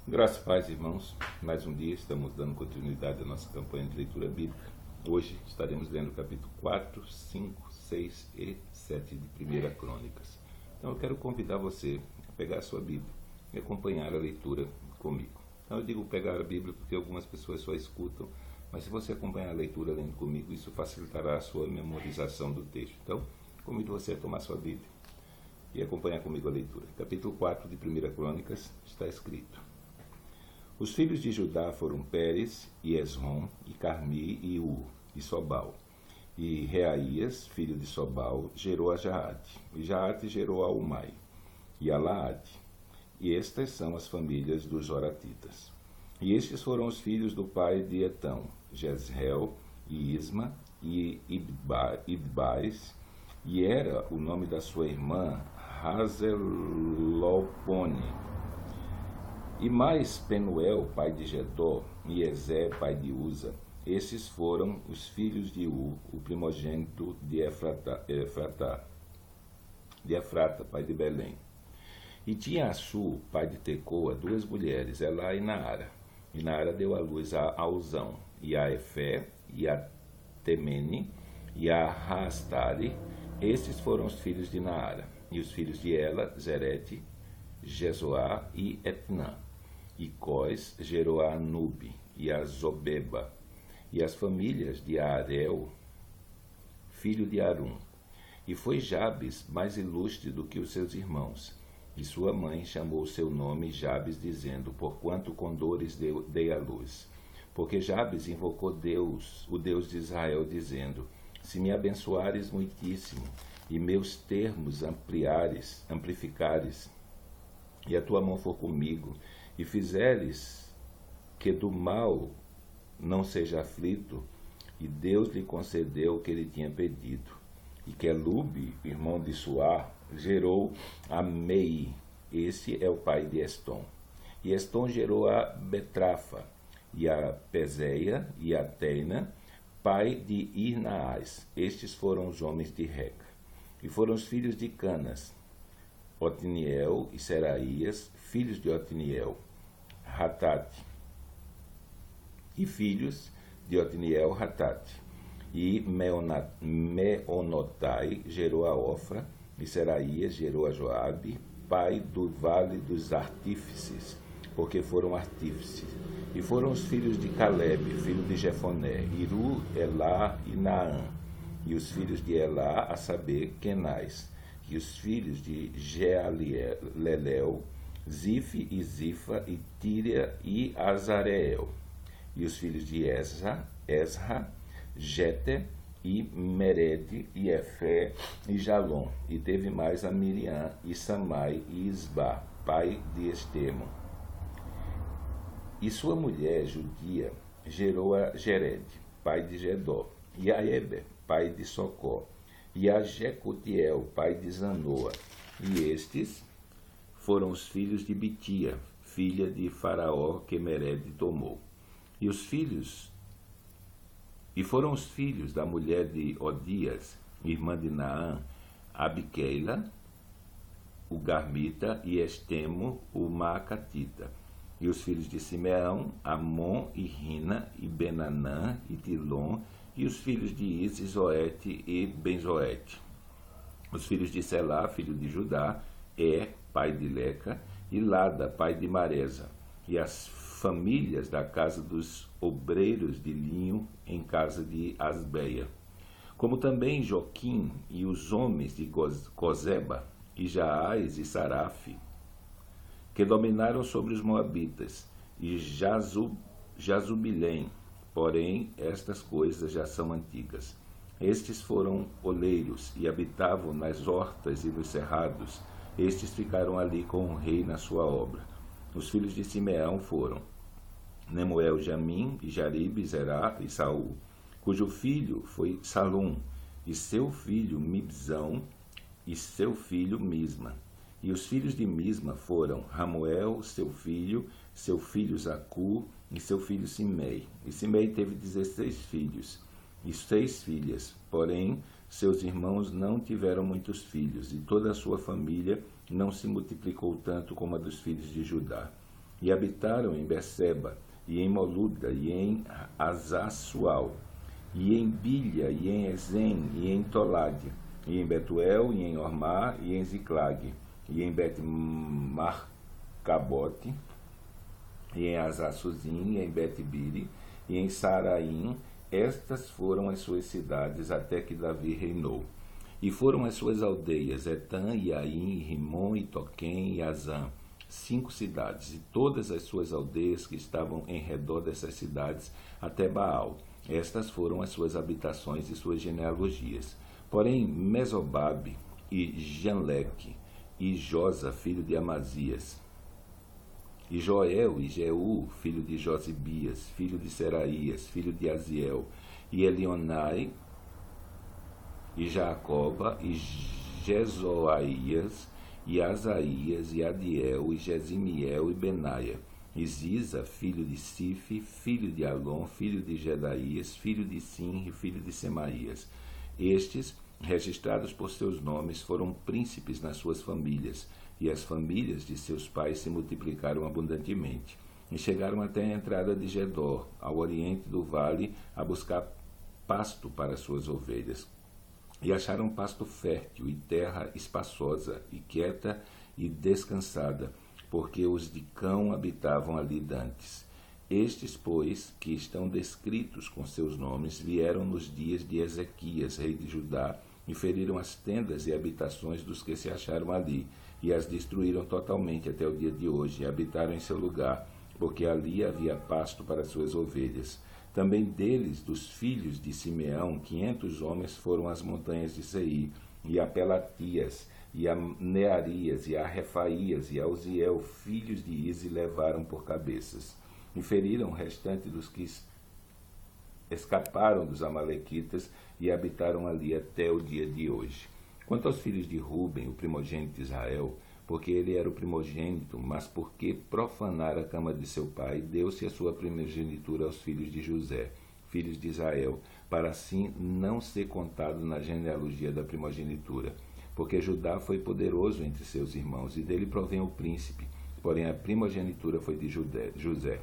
Graças a paz, irmãos. Mais um dia estamos dando continuidade à nossa campanha de leitura bíblica. Hoje estaremos lendo o capítulo 4, 5, 6 e 7 de 1 Crônicas. Então eu quero convidar você a pegar a sua Bíblia e acompanhar a leitura comigo. Então eu digo pegar a Bíblia porque algumas pessoas só escutam, mas se você acompanhar a leitura lendo comigo, isso facilitará a sua memorização do texto. Então, convido você a tomar a sua Bíblia e acompanhar comigo a leitura. Capítulo 4 de 1 Crônicas está escrito: Os filhos de Judá foram Pérez, e Esrom, e Carmi, e Ur, e Sobal. E Reaías, filho de Sobal, gerou a Jaate. E Jaate gerou a Umai, e a Laade. E estas são as famílias dos Zoratitas. E estes foram os filhos do pai de Etão, Jezreel, e Isma, e Idbais, e era o nome da sua irmã Hazelopone. E mais Penuel, pai de Gedor, e Ezé, pai de Uza. Esses foram os filhos de Ur, o primogênito de Efrata, pai de Belém. E tinha Assur, pai de Tecoa, duas mulheres, Elá e Naara. E Naara deu à luz a Auzão, e a Efé, e a Temene, e a Raastari. Estes foram os filhos de Naara. E os filhos de Ela, Zerete, Jezoá e Etnã. E Cós gerou a Anube e a Zobeba, e as famílias de Arel, filho de Arum. E foi Jabes mais ilustre do que os seus irmãos. E sua mãe chamou seu nome Jabes, dizendo: Porquanto com dores dei à luz. Porque Jabes invocou Deus, o Deus de Israel, dizendo: Se me abençoares muitíssimo, e meus termos amplificares, e a tua mão for comigo, e fizeres que do mal não seja aflito, e Deus lhe concedeu o que ele tinha pedido. E Quelube, irmão de Suá, gerou a Mei. Esse é o pai de Estom. E Estom gerou a Betrafa, e a Peséia, e a Teina, pai de Irnaás. Estes foram os homens de Reca. E foram os filhos de Canas, Otniel e Seraías, filhos de Otniel, Hatate, e filhos de Otniel, Hatate. E Meonotai gerou a Ofra, e Seraías gerou a Joabe, pai do vale dos artífices, porque foram artífices. E foram os filhos de Caleb, filho de Jefoné, Iru, Elá e Naã. E os filhos de Elá, a saber, Kenaz. E os filhos de Jealelel, Zife e Zifa, e Tíria e Azareel. E os filhos de Esra, Jeter e Mered, e Efé e Jalom. E teve mais a Miriam, e Samai e Isba, pai de Estemo. E sua mulher judia gerou a Jered, pai de Gedor, e a Eber, pai de Socó, e a Jecutiel, pai de Zanoa. E estes foram os filhos de Bitia, filha de Faraó, que Mered tomou. E foram os filhos da mulher de Odias, irmã de Naã, Abiqueila, o Garmita, e Estemo, o Maacatita. E os filhos de Simeão, Amon e Rina, e Benanã, e Tilom, e os filhos de Is, Zoete e Benzoete. Os filhos de Selá, filho de Judá, pai de Leca, e Lada, pai de Maresa. E as famílias da casa dos obreiros de linho em casa de Asbeia. Como também Joquim e os homens de Cozeba, e Jaás e Sarafe, que dominaram sobre os moabitas, e Jazubilém. Porém, estas coisas já são antigas. Estes foram oleiros, e habitavam nas hortas e nos cerrados. Estes ficaram ali com o rei na sua obra. Os filhos de Simeão foram Nemuel, Jamim, e Jaribe, Zerá e Saul, cujo filho foi Salum, e seu filho Mibzão, e seu filho Misma. E os filhos de Misma foram Ramuel, seu filho Zacu, e seu filho Simei. E Simei teve 16 filhos, e 6 filhas, porém seus irmãos não tiveram muitos filhos, e toda a sua família não se multiplicou tanto como a dos filhos de Judá. e habitaram em Berseba, e em Moluda, e em Azassual, e em Bilha, e em Ezem, e em Tolade, e em Betuel, e em Ormá, e em Ziclag, e em Bet-Marcabote, e em Azassuzim, e em Bet-Biri, e em Saraim. Estas foram as suas cidades até que Davi reinou. E foram as suas aldeias, Etã, e Aim, e Rimon, e Toquém, e Azã, 5 cidades, e todas as suas aldeias que estavam em redor dessas cidades, até Baal. Estas foram as suas habitações e suas genealogias. Porém, Mesobabe, e Janleque, e Josa, filho de Amazias, e Joel e Jeú, filho de Josibias, filho de Seraías, filho de Aziel, e Elionai, e Jacoba, e Jezoaías, e Asaías, e Adiel, e Jezimiel, e Benaia, e Ziza, filho de Sife, filho de Alon, filho de Jedaías, filho de Sinri, filho de Semaías. Estes, registrados por seus nomes, foram príncipes nas suas famílias, e as famílias de seus pais se multiplicaram abundantemente, e chegaram até a entrada de Gedor, ao oriente do vale, a buscar pasto para suas ovelhas. E acharam pasto fértil e terra espaçosa, e quieta e descansada, porque os de Cão habitavam ali dantes. Estes, pois, que estão descritos com seus nomes, vieram nos dias de Ezequias, rei de Judá, e feriram as tendas e habitações dos que se acharam ali, e as destruíram totalmente até o dia de hoje, e habitaram em seu lugar, porque ali havia pasto para suas ovelhas. Também deles, dos filhos de Simeão, 500 homens foram às montanhas de Seir, e a Pelatias, e a Nearias, e a Refaías, e a Uziel, filhos de Ize, levaram por cabeças. E feriram o restante dos que escaparam dos amalequitas, e habitaram ali até o dia de hoje. Quanto aos filhos de Ruben, o primogênito de Israel, porque ele era o primogênito, mas porque profanara a cama de seu pai, deu-se a sua primogenitura aos filhos de José, filhos de Israel, para assim não ser contado na genealogia da primogenitura. Porque Judá foi poderoso entre seus irmãos, e dele provém o príncipe, porém a primogenitura foi de José.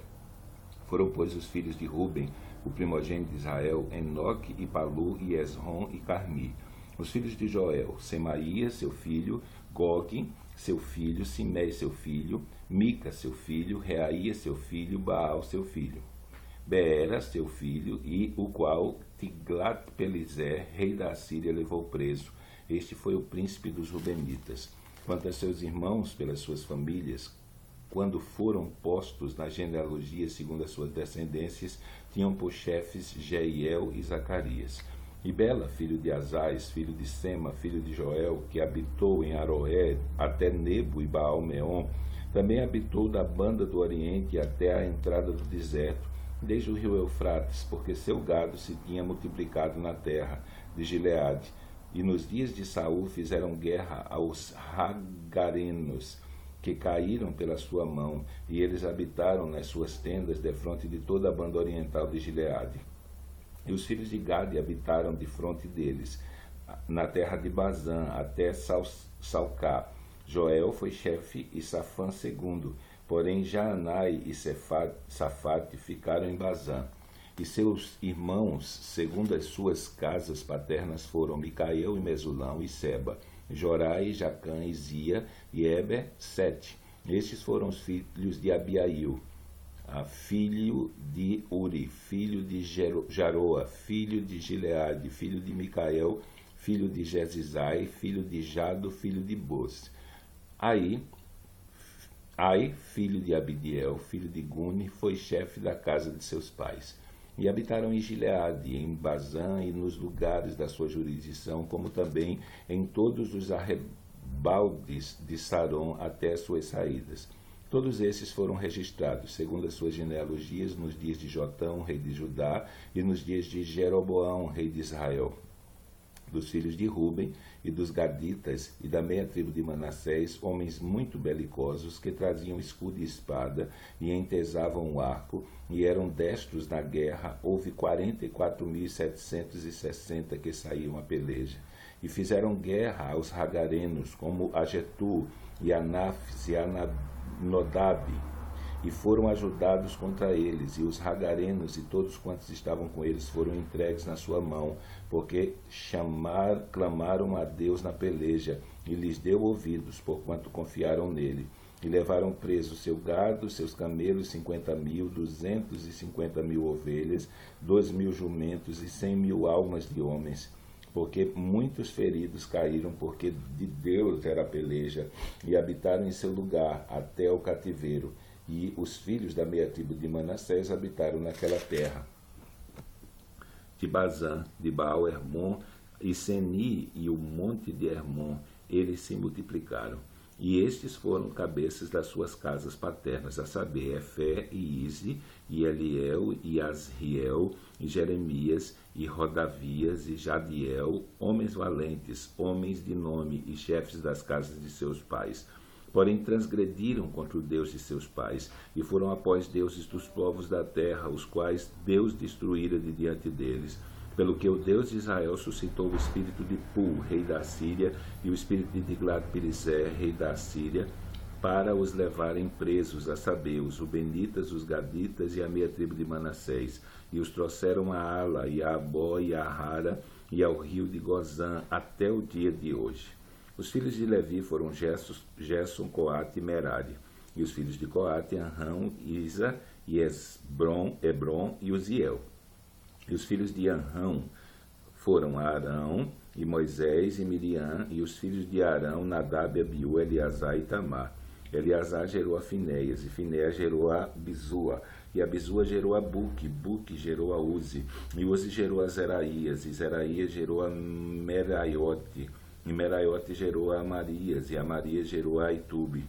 Foram, pois, os filhos de Ruben, o primogênito de Israel, Enoque e Palu e Esrom e Carmi. Os filhos de Joel, Semaías, seu filho, Gogue, seu filho, Simei, seu filho, Mica, seu filho, Reaías, seu filho, Baal, seu filho, Beera, seu filho, e o qual Tiglat-Pileser, rei da Assíria, levou preso. Este foi o príncipe dos Rubenitas. Quanto a seus irmãos, pelas suas famílias, quando foram postos na genealogia segundo as suas descendências, tinham por chefes Jeiel e Zacarias. E Bela, filho de Azais, filho de Sema, filho de Joel, que habitou em Aroé até Nebo e Baal-Meon, também habitou da banda do Oriente até a entrada do deserto, desde o rio Eufrates, porque seu gado se tinha multiplicado na terra de Gileade. E nos dias de Saul fizeram guerra aos Hagarenos, que caíram pela sua mão, e eles habitaram nas suas tendas defronte de toda a banda oriental de Gileade. E os filhos de Gade habitaram defronte deles, na terra de Bazã, até Salcá. Joel foi chefe e Safã segundo, porém Jaanai e Safate ficaram em Bazã. E seus irmãos, segundo as suas casas paternas, foram Micael e Mesulão e Seba, Jorai, Jacã e Zia e Eber, 7. Estes foram os filhos de Abiail, filho de Uri, filho de Jaroa, filho de Gileade, filho de Micael, filho de Jezizai, filho de Jado, filho de Boz. Filho de Abidiel, filho de Guni, foi chefe da casa de seus pais. E habitaram em Gileade, em Bazã e nos lugares da sua jurisdição, como também em todos os arrebaldes de Saron até as suas saídas. Todos esses foram registrados, segundo as suas genealogias, nos dias de Jotão, rei de Judá, e nos dias de Jeroboão, rei de Israel. Dos filhos de Ruben e dos Gaditas e da meia tribo de Manassés, homens muito belicosos, que traziam escudo e espada, e entesavam o arco, e eram destros na guerra. Houve 44.760 que saíam à peleja. E fizeram guerra aos Hagarenos, como a Getur, e a Nafs, e a Nodab, e foram ajudados contra eles, e os ragarenos e todos quantos estavam com eles foram entregues na sua mão, porque clamaram a Deus na peleja, e lhes deu ouvidos, porquanto confiaram nele. E levaram preso seu gado, seus camelos, 50.000, 250.000 ovelhas, 2.000 jumentos e 100.000 almas de homens, porque muitos feridos caíram, porque de Deus era a peleja, e habitaram em seu lugar até o cativeiro. E os filhos da meia tribo de Manassés habitaram naquela terra. De Bazã, de Baal Hermon, e Seni e o monte de Hermon, eles se multiplicaram. E estes foram cabeças das suas casas paternas, a saber, Efé e Ize, e Eliel, e Asriel, e Jeremias, e Rodavias, e Jadiel, homens valentes, homens de nome, e chefes das casas de seus pais. Porém transgrediram contra o Deus de seus pais, e foram após deuses dos povos da terra, os quais Deus destruíra de diante deles. Pelo que o Deus de Israel suscitou o espírito de Pul, rei da Síria, e o espírito de Tiglat-Pileser, rei da Síria, para os levarem presos, a saber, os Rubenitas, os Gaditas e a meia tribo de Manassés, e os trouxeram a Ala, e a Abó, e a Hara, e ao rio de Gozã, até o dia de hoje. Os filhos de Levi foram Gerson, Coate e Merari, e os filhos de Coate, Anrão, Isa, e Hebron e Uziel. E os filhos de Anrão foram Arão, e Moisés e Miriam, e os filhos de Arão, Nadab, Abiú, Eleazar e Tamar. Eleazar gerou a Finéias, e Finéias gerou a Bizua, e a Bizua gerou a Buque, Buque gerou a Uzi, e Uzi gerou a Zeraías, e Zeraías gerou a Meraiote, e Meraiote gerou a Amarias, e Amarias gerou a Aitube,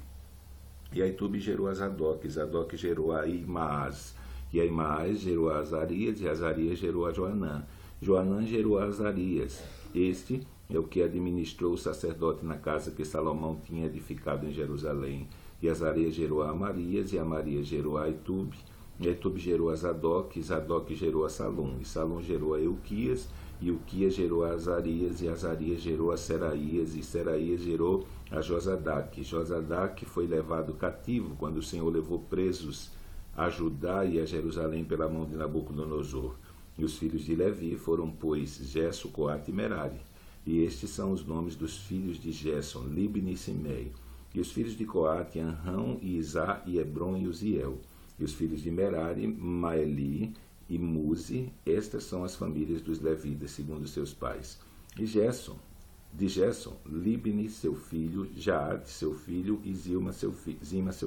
e Aitube gerou a Zadok, e Zadok gerou a Imaás, e Imaás gerou a Azarias, e Azarias gerou a Joanã. Joanã gerou a Azarias. Este é o que administrou o sacerdote na casa que Salomão tinha edificado em Jerusalém. E Azarias gerou a Amarias, e Amarias gerou a Aitube. E Aitube gerou a Zadok, e Zadok gerou a Salum. E Salum gerou a Euquias, e Euquias gerou a Azarias, e Azarias gerou a Seraías, e Seraías gerou a Josadaque. Josadaque foi levado cativo quando o Senhor levou presos a Judá e a Jerusalém pela mão de Nabucodonosor. E os filhos de Levi foram, pois, Gerson, Coate e Merari. E estes são os nomes dos filhos de Gerson, Libni e Simei. E os filhos de Coate, Anrão, e Isá, e Hebron e Uziel. E os filhos de Merari, Maeli e Muzi. Estas são as famílias dos levitas, segundo seus pais. E de Gerson, Libni, seu filho, Jaate, seu filho, e Zima, seu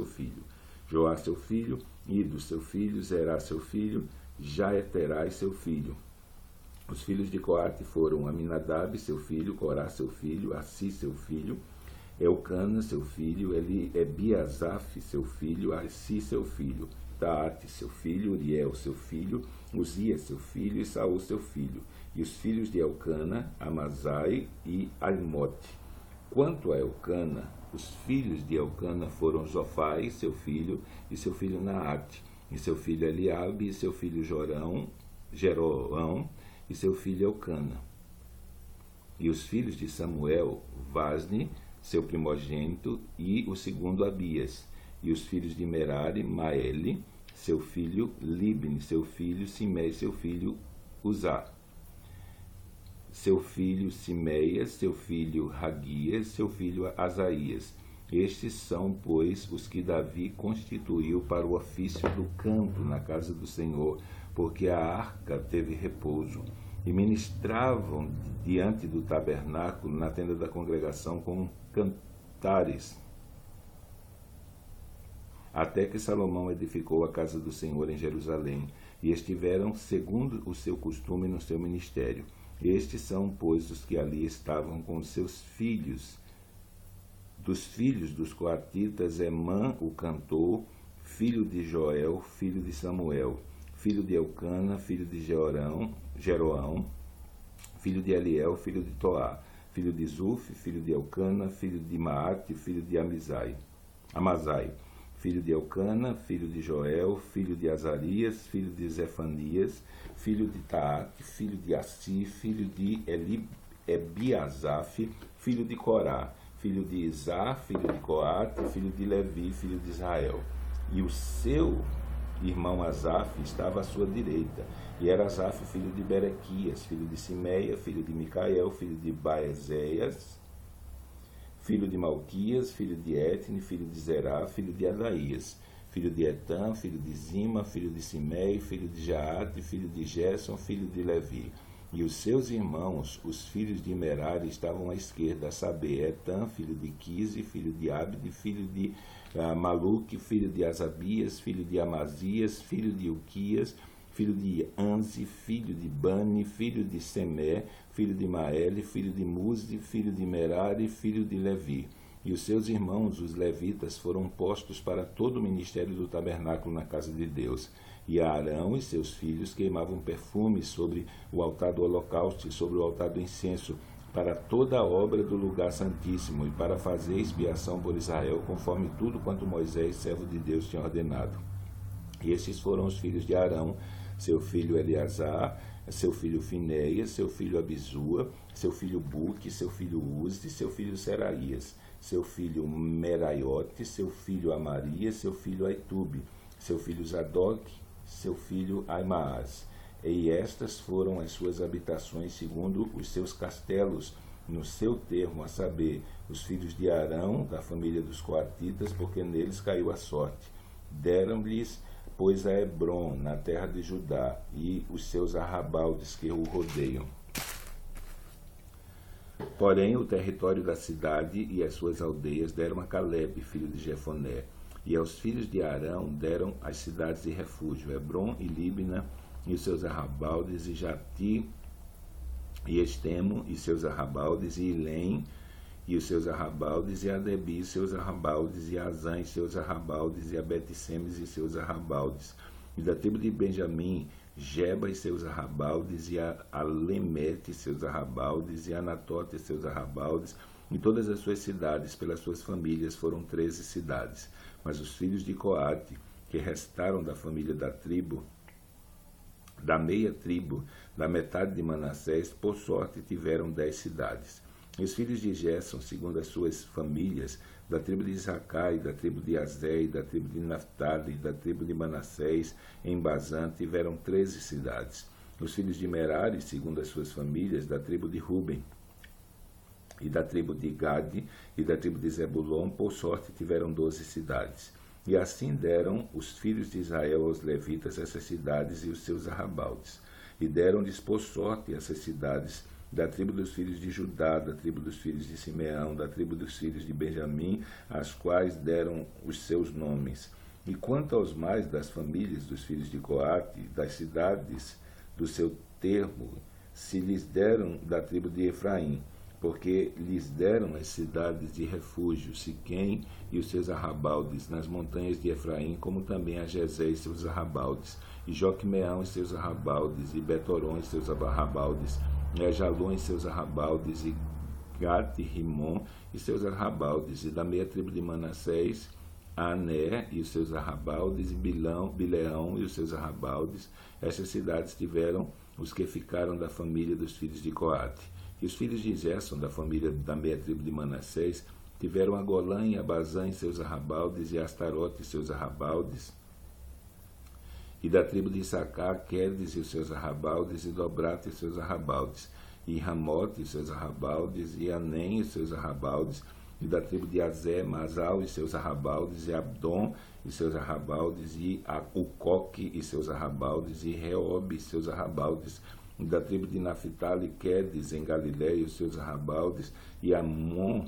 filho. Joá, seu filho, Ido, seu filho, Zerá, seu filho, Jaeterai, seu filho. Os filhos de Coate foram Aminadab, seu filho, Corá, seu filho, Assi, seu filho, Elcana, seu filho, Ebiasaf, seu filho, Assi, seu filho, Taate, seu filho, Uriel, seu filho, Uzias, seu filho, e Saul, seu filho. E os filhos de Elcana, Amazai e Aimote. Quanto a Elcana, os filhos de Elcana foram Zofai, seu filho, e seu filho Naate, e seu filho Eliabe, e seu filho Jeroão, e seu filho Elcana. E os filhos de Samuel, Vasni, seu primogênito, e o segundo Abias. E os filhos de Merari, Maeli, seu filho Libni, seu filho Simei, seu filho Uzá. Seu filho Simeias, seu filho Raguias, seu filho Asaías. Estes são, pois, os que Davi constituiu para o ofício do canto na casa do Senhor, porque a arca teve repouso. E ministravam diante do tabernáculo na tenda da congregação com cantares, até que Salomão edificou a casa do Senhor em Jerusalém, e estiveram segundo o seu costume no seu ministério. Estes são, pois, os que ali estavam com os seus filhos. Dos filhos dos coatitas, Emã, o cantor, filho de Joel, filho de Samuel, filho de Elcana, filho de Jeroão, filho de Eliel, filho de Toá, filho de Zuf, filho de Elcana, filho de Maate, filho de Amazai, filho de Elcana, filho de Joel, filho de Azarias, filho de Zefanias, filho de Taate, filho de Assi, filho de Ebiasaf, filho de Corá, filho de Isá, filho de Coate, filho de Levi, filho de Israel. e o seu irmão Asaf estava à sua direita. E era Asaf filho de Berequias, filho de Simeia, filho de Micael, filho de Baezéias, filho de Malquias, filho de Etne, filho de Zerá, filho de Adaías, filho de Etam, filho de Zima, filho de Simei, filho de Jaate, filho de Gerson, filho de Levi. E os seus irmãos, os filhos de Merari, estavam à esquerda, a saber, Etam, filho de Quise, filho de Abde, filho de Maluque, filho de Asabias, filho de Amazias, filho de Uquias, filho de Anzi, filho de Bani, filho de Semé, filho de Maele, filho de Muzi, filho de Merari, filho de Levi. E os seus irmãos, os levitas, foram postos para todo o ministério do tabernáculo na casa de Deus. E Arão e seus filhos queimavam perfumes sobre o altar do holocausto e sobre o altar do incenso, para toda a obra do lugar santíssimo, e para fazer expiação por Israel, conforme tudo quanto Moisés, servo de Deus, tinha ordenado. E esses foram os filhos de Arão: seu filho Eleazar, seu filho Finéias, seu filho Abisua, seu filho Buque, seu filho Uzi, seu filho Seraías, seu filho Meraiote, seu filho Amarias, seu filho Aitube, seu filho Zadok, seu filho Aimaas. E estas foram as suas habitações segundo os seus castelos, no seu termo, a saber, os filhos de Arão, da família dos coatitas, porque neles caiu a sorte. Deram-lhes, pois, a Hebron, na terra de Judá, e os seus arrabaldes que o rodeiam. Porém, o território da cidade e as suas aldeias deram a Calebe, filho de Jefoné. E aos filhos de Arão deram as cidades de refúgio, Hebron e Líbina, e os seus arrabaldes, e Jati, e Estemo, e seus arrabaldes, e Ilém, e os seus arrabaldes, e Adebi, e seus arrabaldes, e Azã, e seus arrabaldes, e a Bet-Semes, e seus arrabaldes. E da tribo de Benjamim, Geba e seus arrabaldes, e a Alemete e seus arrabaldes, e Anatote e seus arrabaldes, e todas as suas cidades, pelas suas famílias, foram 13 cidades. Mas os filhos de Coate, que restaram da família da tribo, da meia tribo, da metade de Manassés, por sorte tiveram 10 cidades. E os filhos de Gerson, segundo as suas famílias, da tribo de Isacar, e da tribo de Azé, e da tribo de Naftali, e da tribo de Manassés, em Bazã, tiveram 13 cidades. Os filhos de Merari, segundo as suas famílias, da tribo de Ruben, e da tribo de Gade, e da tribo de Zebulon, por sorte tiveram 12 cidades. E assim deram os filhos de Israel aos levitas essas cidades e os seus arrabaldes. E deram-lhes por sorte essas cidades da tribo dos filhos de Judá, da tribo dos filhos de Simeão, da tribo dos filhos de Benjamim, às quais deram os seus nomes. E quanto aos mais das famílias dos filhos de Coate, das cidades do seu termo, se lhes deram da tribo de Efraim, porque lhes deram as cidades de refúgio, Siquém e os seus arrabaldes, nas montanhas de Efraim, como também a Jezé e seus arrabaldes, e Joquemeão e seus arrabaldes, e Betoron e seus arrabaldes, e Ajalon e seus arrabaldes, e Gate-Rimon e seus arrabaldes, e da meia tribo de Manassés, Ané e os seus arrabaldes, e Bileão e os seus arrabaldes. Essas cidades tiveram os que ficaram da família dos filhos de Coate. E os filhos de Gerson, da família da meia tribo de Manassés, tiveram a Golã e a Bazã e seus arrabaldes, e Astarote e seus arrabaldes. E da tribo de Issacar, Quedes e os seus arrabaldes, e Dobrate e seus arrabaldes, e Ramote e seus arrabaldes, e Anem e seus arrabaldes, e da tribo de Azé, Masal e seus arrabaldes, e Abdom e seus arrabaldes, e Ucoque e seus arrabaldes, e Reobe e seus arrabaldes, e da tribo de Naphtali, Quedes em Galiléia e os seus arrabaldes, e Amon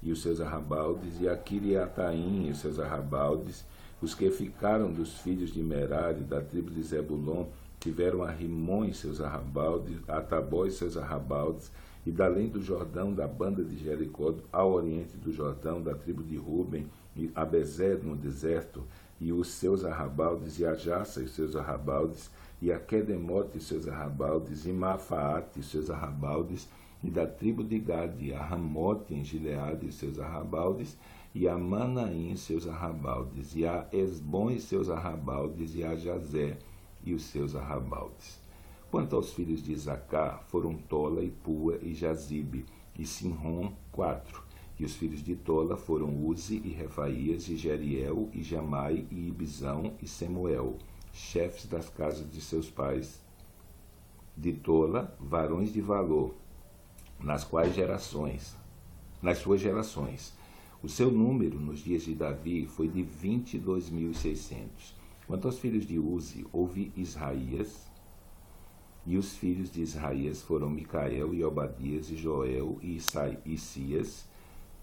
e os seus arrabaldes, e Aquiriataim e os seus arrabaldes. Os que ficaram dos filhos de Merari, da tribo de Zebulon, tiveram a Rimon e seus arrabaldes, a Tabó e seus arrabaldes, e da além do Jordão, da banda de Jericó, ao oriente do Jordão, da tribo de Ruben, e a Bezé no deserto, e os seus arrabaldes, e a Jaça e os seus arrabaldes, e a Quedemote e seus arrabaldes, e Mafaate e seus arrabaldes, e da tribo de Gade, a Ramote em Gileade e seus arrabaldes, e a Manaim e seus arrabaldes, e a Esbom e seus arrabaldes, e a Jazé e os seus arrabaldes. Quanto aos filhos de Isacar, foram Tola e Pua e Jazibe, e Sinrom 4, E os filhos de Tola foram Uzi e Refaías, e Jeriel, e Jamai, e Ibizão, e Semuel, chefes das casas de seus pais. De Tola, varões de valor, nas suas gerações. O seu número nos dias de Davi foi de 22.600. Quanto aos filhos de Uzi, houve Israías, e os filhos de Israías foram Micael, e Obadias, e Joel, e Isias,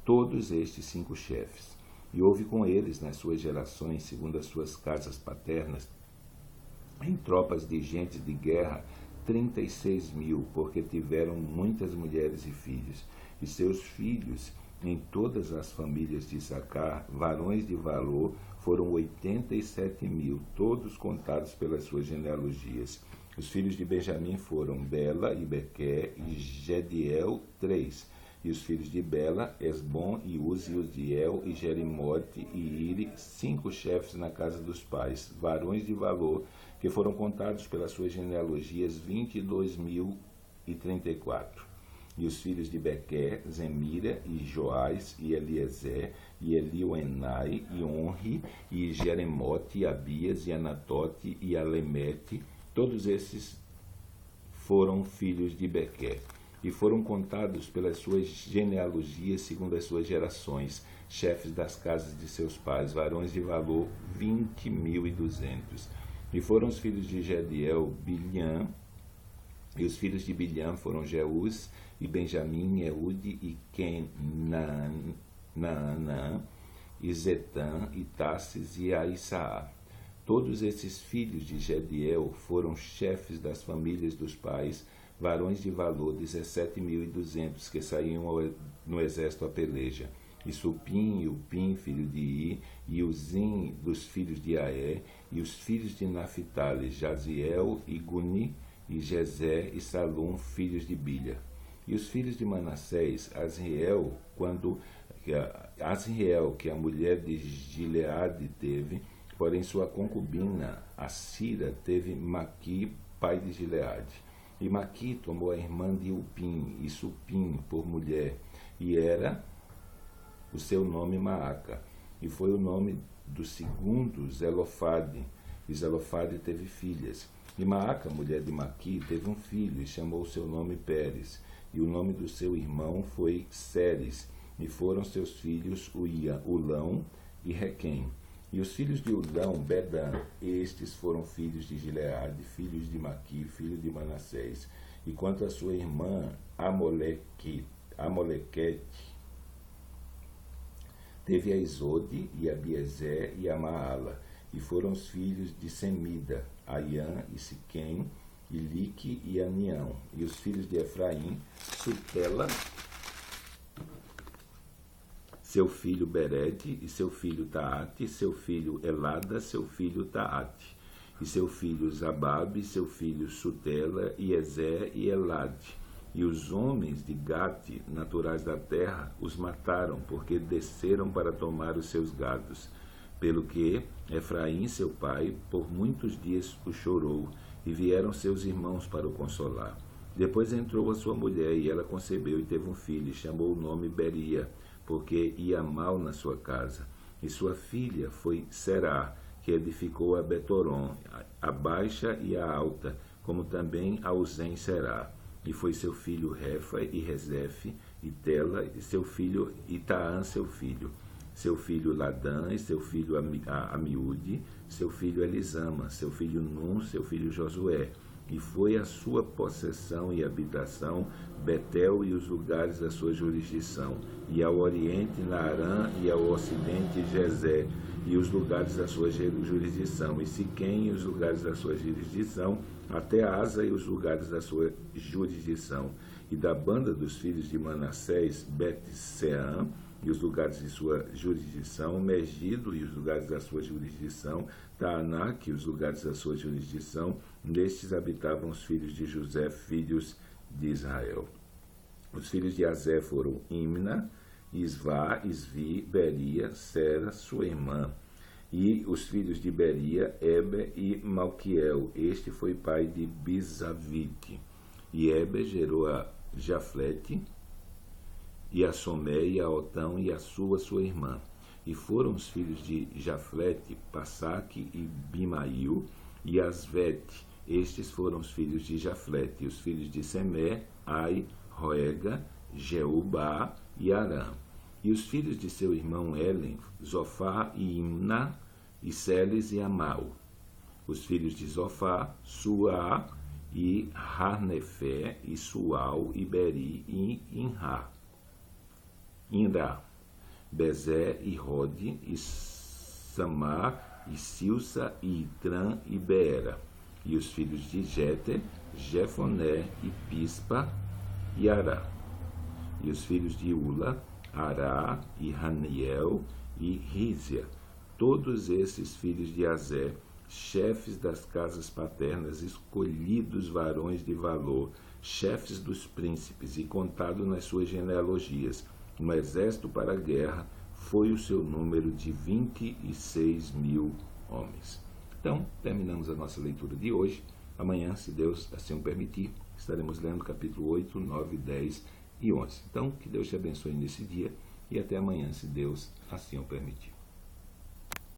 todos estes 5 chefes. E houve com eles, nas suas gerações, segundo as suas casas paternas, em tropas de gentes de guerra, 36.000, porque tiveram muitas mulheres e filhos. E seus filhos, em todas as famílias de Issacar, varões de valor, foram 87.000, todos contados pelas suas genealogias. Os filhos de Benjamim foram Bela e Bequer e Gediel, 3. E os filhos de Bela, Esbom e Uzi, e Uziel e Jerimote e Iri, 5 chefes na casa dos pais, varões de valor, que foram contados pelas suas genealogias, 22.034. E os filhos de Bequer, Zemira e Joás e Eliezer e Elioenai e Onri e Jeremote e Abias e Anatote e Alemete, todos esses foram filhos de Bequer. E foram contados pelas suas genealogias segundo as suas gerações, chefes das casas de seus pais, varões de valor, 20.200. E foram os filhos de Gediel, Bilhã, e os filhos de Bilhã foram Jeús, e Benjamim, Eude, e Naanã, e Zetã, e Tassis, e Aissaá. Todos esses filhos de Gediel foram chefes das famílias dos pais, varões de valor, 17.200, que saíam no exército a peleja. E Supim, e Upim, filho de I, e Uzim, dos filhos de Aé, e os filhos de Naphtali, Jaziel, e Guni, e Jezé, e Salum, filhos de Bilha. E os filhos de Manassés, Asriel, que a mulher de Gileade teve, porém sua concubina, Assira, teve Maqui, pai de Gileade. E Maqui tomou a irmã de Upim, e Supim, por mulher, e era o seu nome Maaca, e foi o nome do segundo Zelofade, e Zelofade teve filhas. E Maaca, mulher de Maqui, teve um filho, e chamou o seu nome Pérez, e o nome do seu irmão foi Seres, e foram seus filhos Ulão e Requem. E os filhos de Ulão, Bedã, estes foram filhos de Gileade, filhos de Maqui, filho de Manassés. E quanto à sua irmã Amolequete, teve a Isode, e a Biezer, e a Maala, e foram os filhos de Semida, Aiã e Siquém, e Lique e Anião. E os filhos de Efraim, Sutela, seu filho Berede, e seu filho Taate, seu filho Elada, seu filho Taate, e seu filho Zababe, seu filho Sutela, e Ezer e Elade. E os homens de Gate, naturais da terra, os mataram, porque desceram para tomar os seus gados. Pelo que Efraim, seu pai, por muitos dias o chorou, e vieram seus irmãos para o consolar. Depois entrou a sua mulher, e ela concebeu e teve um filho, e chamou o nome Beria, porque ia mal na sua casa. E sua filha foi Será, que edificou a Betoron, a baixa e a alta, como também a Uzem Será. E foi seu filho Refa e Rezefe, e Tela, e seu filho Itaã, seu filho Ladã, e seu filho Amiúde, seu filho Elisama, seu filho Num, seu filho Josué. E foi a sua possessão e habitação Betel e os lugares da sua jurisdição, e ao oriente Naarã, e ao ocidente Jezé, e os lugares da sua jurisdição, e Siquém e os lugares da sua jurisdição, até Asa e os lugares da sua jurisdição. E da banda dos filhos de Manassés, Bet-Seã, e os lugares de sua jurisdição, Megido e os lugares da sua jurisdição, Taanac e os lugares da sua jurisdição. Nestes habitavam os filhos de José, filhos de Israel. Os filhos de Azé foram Imna, Isvá, Isvi, Beria, Sera, sua irmã. E os filhos de Beria, Eber e Malquiel. Este foi pai de Bizavite. E Eber gerou a Jaflete, e a Somé, e a Otão, e a sua irmã. E foram os filhos de Jaflete, Passaque e Bimail, e Asvete. Estes foram os filhos de Jaflete. E os filhos de Semé, Ai, Roega, Jeubá e Arã. E os filhos de seu irmão Helen, Zofá e Imna, e Celes e Amal. Os filhos de Zofá, Suá e Harnefé, e Sual, e Beri, e Inrá, Bezé e Rode, e Samar, e Silsa, e Itrã, e Beera. E os filhos de Jéter, Jefoné, e Pispa, e Ará. E os filhos de Ula, Ará, e Raniel, e Rízia. Todos esses filhos de Azé, chefes das casas paternas, escolhidos varões de valor, chefes dos príncipes, e contado nas suas genealogias, um exército para a guerra, foi o seu número de 26.000 homens. Então, terminamos a nossa leitura de hoje. Amanhã, se Deus assim o permitir, estaremos lendo capítulo 8, 9, 10 e 11. Então, que Deus te abençoe nesse dia e até amanhã, se Deus assim o permitir.